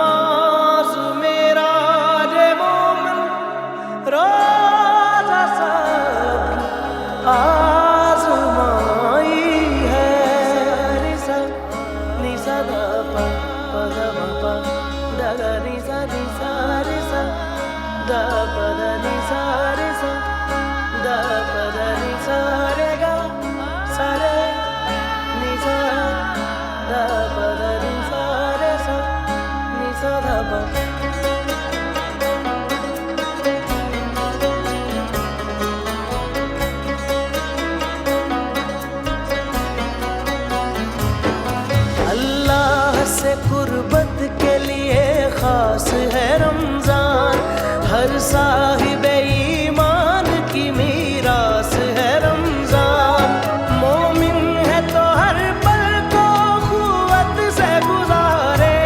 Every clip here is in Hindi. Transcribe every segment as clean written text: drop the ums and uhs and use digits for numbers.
नमाज मेरा रे मोमिन रोज़ा सब्र आज़माई है। निसा निसा दा पा पा दा पा दा दा निसा निसा रिसा दा पा दा निसा रिसा दा पा दा निसा रे गा सा रे निसा दा पा दा निसा रे सा निसा दा पा। अल्लाह से कुर्बत के लिए खास है रमजान, हर साहिबे ईमान की मीरास है रमजान। मोमिन है तो हर पल को खुवत से गुजारे,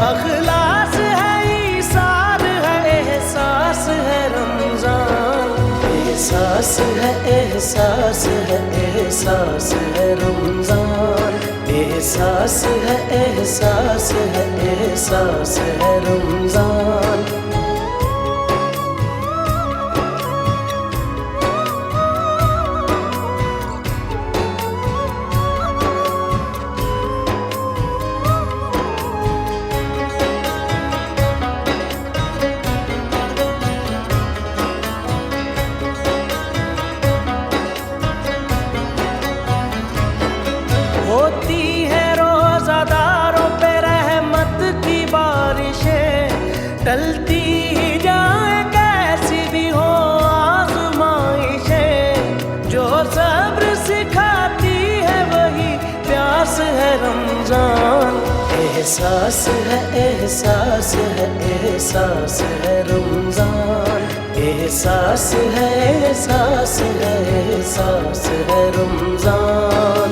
अखलास है ईसार है एहसास है रमजान। एहसास है एहसास है एहसास है रमजान, एहसास है एहसास है एहसास है रमजान। होती है रोज़ादारों पे रहमत की बारिशें, टलती ही जाए कैसी भी हो आज़माइशें। जो सब्र सिखाती है वही प्यास है रमजान। एहसास है एहसास है एहसास है रमजान, एहसास है एहसास है एहसास है रमजान।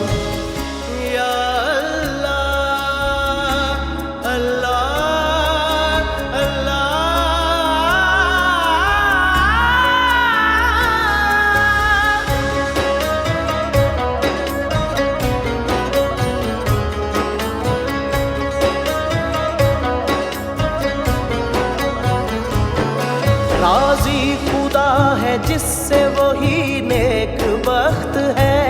राज़ी खुदा है जिससे वही नेक बख्त है,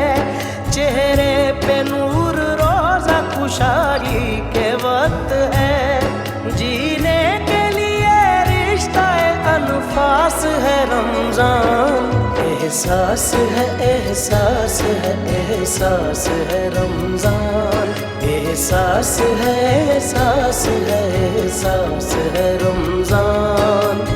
चेहरे पे नूर रोज़ा खुशाई के वक्त है। जीने के लिए रिश्ता अनफास है रमजान। एहसास है एहसास है एहसास है रमजान, एहसास है एहसास है एहसास है रमजान।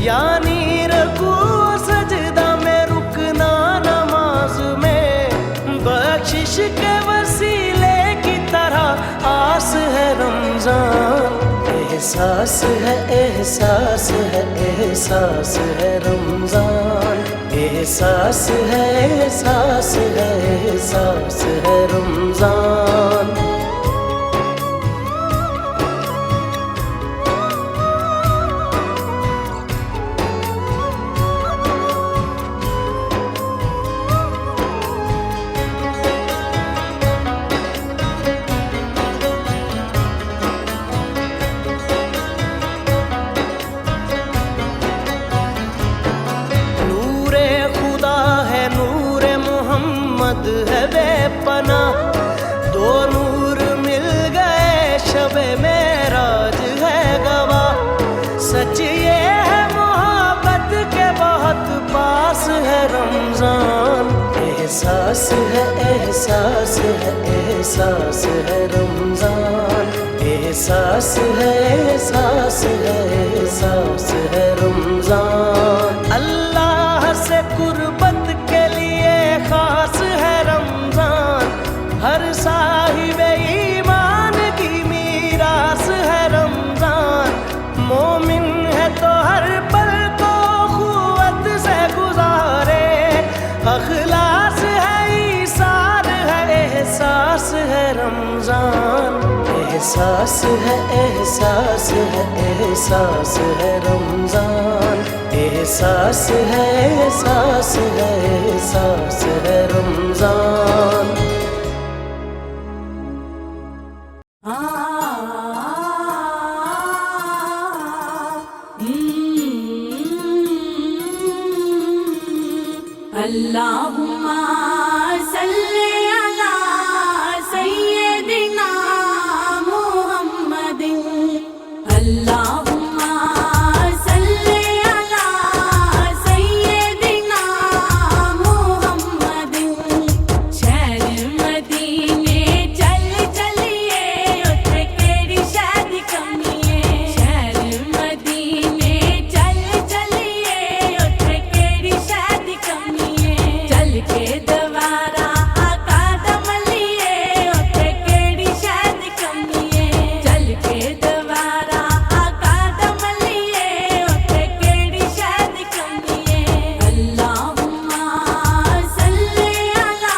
यानी रकू सजदा में रुकना नमाज में, बख्शिश के वसीले की तरह आस है रमजान। एहसास है एहसास है एहसास है रमजान, एहसास है एहसास है एहसास है रमजान। है बेपना, दो नूर मिल गए शबे मेराज है गवाह। सच ये है मोहब्बत के बहुत पास है रमजान। एहसास है एहसास है एहसास है रमजान, एहसास है एहसास है एहसास है रमजान। अल्लाह से कुर्बत के लिए खास है रमजान, हर साहिबे ईमान की मीरास है रमजान। मोमिन है तो हर पल को खुवत से गुजारे, अखलास है ईसार है एहसास है रमजान। एहसास है एहसास है एहसास है रमजान, एहसास है एहसास है एहसास है रमजान। अल्लाहुम्मा सल्ली अला सय्यदिना मुहम्मदिन। अल्लाहुम्मा सल्ली अला सय्यदिना मुहम्मदिन। शहर मदीने चल चलिए उत्थे केड़ी शै दी कमी है। शहर मदीने चल चलिए उत्थे केड़ी शै दी कमी है। चल के दवारा आका दमलिए उत्थे केड़ी शै दी कमी है। चल के दवारा आका दमलिए उत्थे केड़ी शै दी कमी है। अल्लाहुम्मा सल्ली अला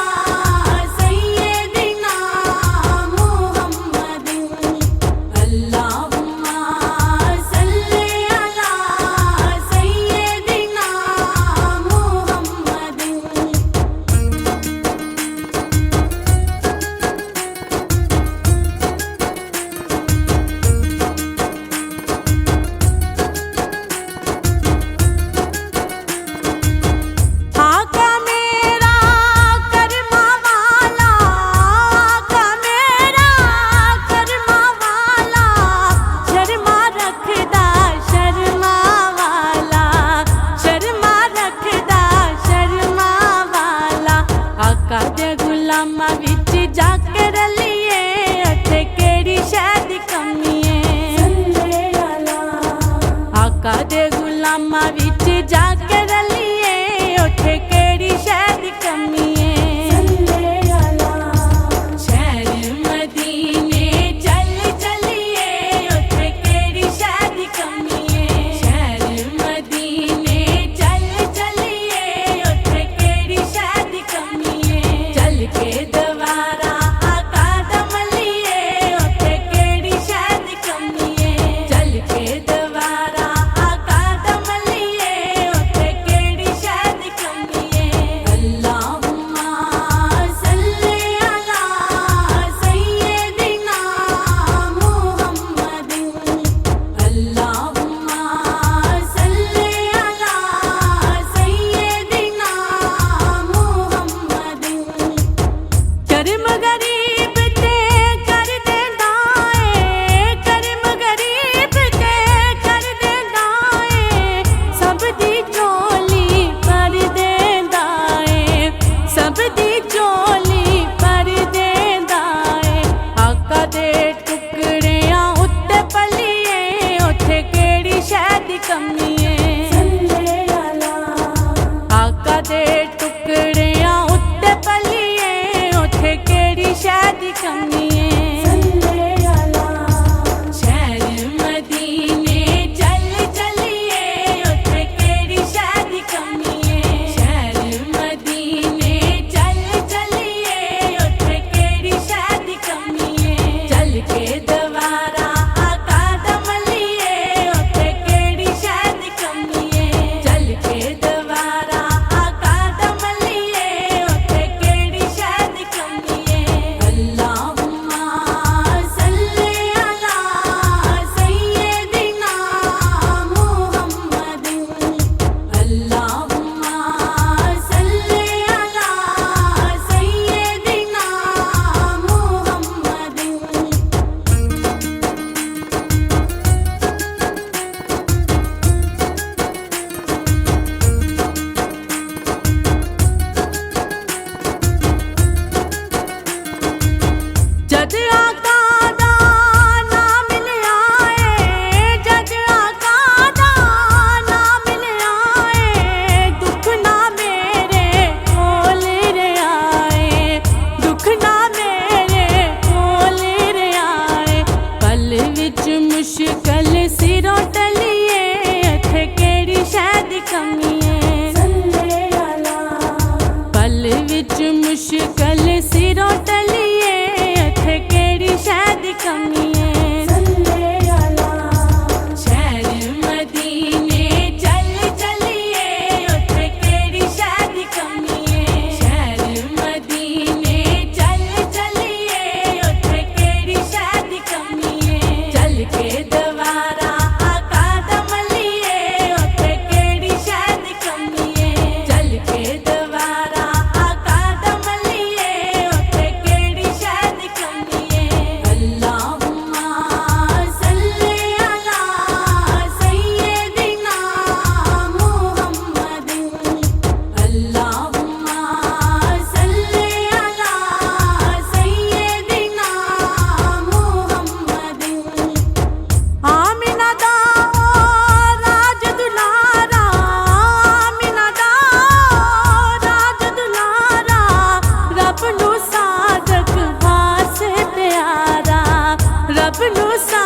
सय्यदिना मुहम्मदिन। अल्लाहुम्मा सल्ली अला सय्यदिना मुहम्मदिन। आका मेरा करमा वाला, आका मेरा करमा वाला, शर्मा रखदा शर्मा वाला, शर्मा रखदा शर्मा वाला। आका दे गुलामा विच जाके रलिए उत्थे केड़ी शै दी कमी है। आका दे गुलामा विच जाके रलिए उत्थे केड़ी शै दी कमी है। शहर मदीने चल चलिए उत्थे केड़ी शै दी कमी है। शहर मदीने चल चलिए उत्थे केड़ी शै दी कमी है। चल के दवारा आका दमलिए उत्थे केड़ी शै दी कमी है। चल के दवारा आका दमलिए उत्थे केड़ी शै दी कमी है। अल्लाहुम्मा सल्ली अला सय्यदिना मुहम्मदिन। अल्लाहुम्मा सल्ली अला सय्यदिना मुहम्मदिन। करम गरीब ते कर देंदा है, करम गरीब ते कर देंदा है। सब दी झोली भर देंदा है, सब दी झोली भर देंदा है। आका दे टुकड़ियां उत्ते पलिए उत्थे केड़ी शै दी कमी है। आका दे टुकड़ियां उत्ते पलिए उत्थे केड़ी शै दी कमी है। शहर मदीने चल चलिए उत्थे केड़ी शै दी कमी है। शहर मदीने चल चलिए उत्थे केड़ी शै दी कमी है। चल के दवारा आका दमलिए उत्थे केड़ी शै दी कमी है। चल के दवारा आका दमलिए उत्थे केड़ी शै दी कमी है। अल्लाहुम्मा सल्ली अला सय्यदिना मुहम्मदिन। अल्लाहुम्मा सल्ली अला सय्यदिना मुहम्मदिन। ਆਪ ਨੂੰ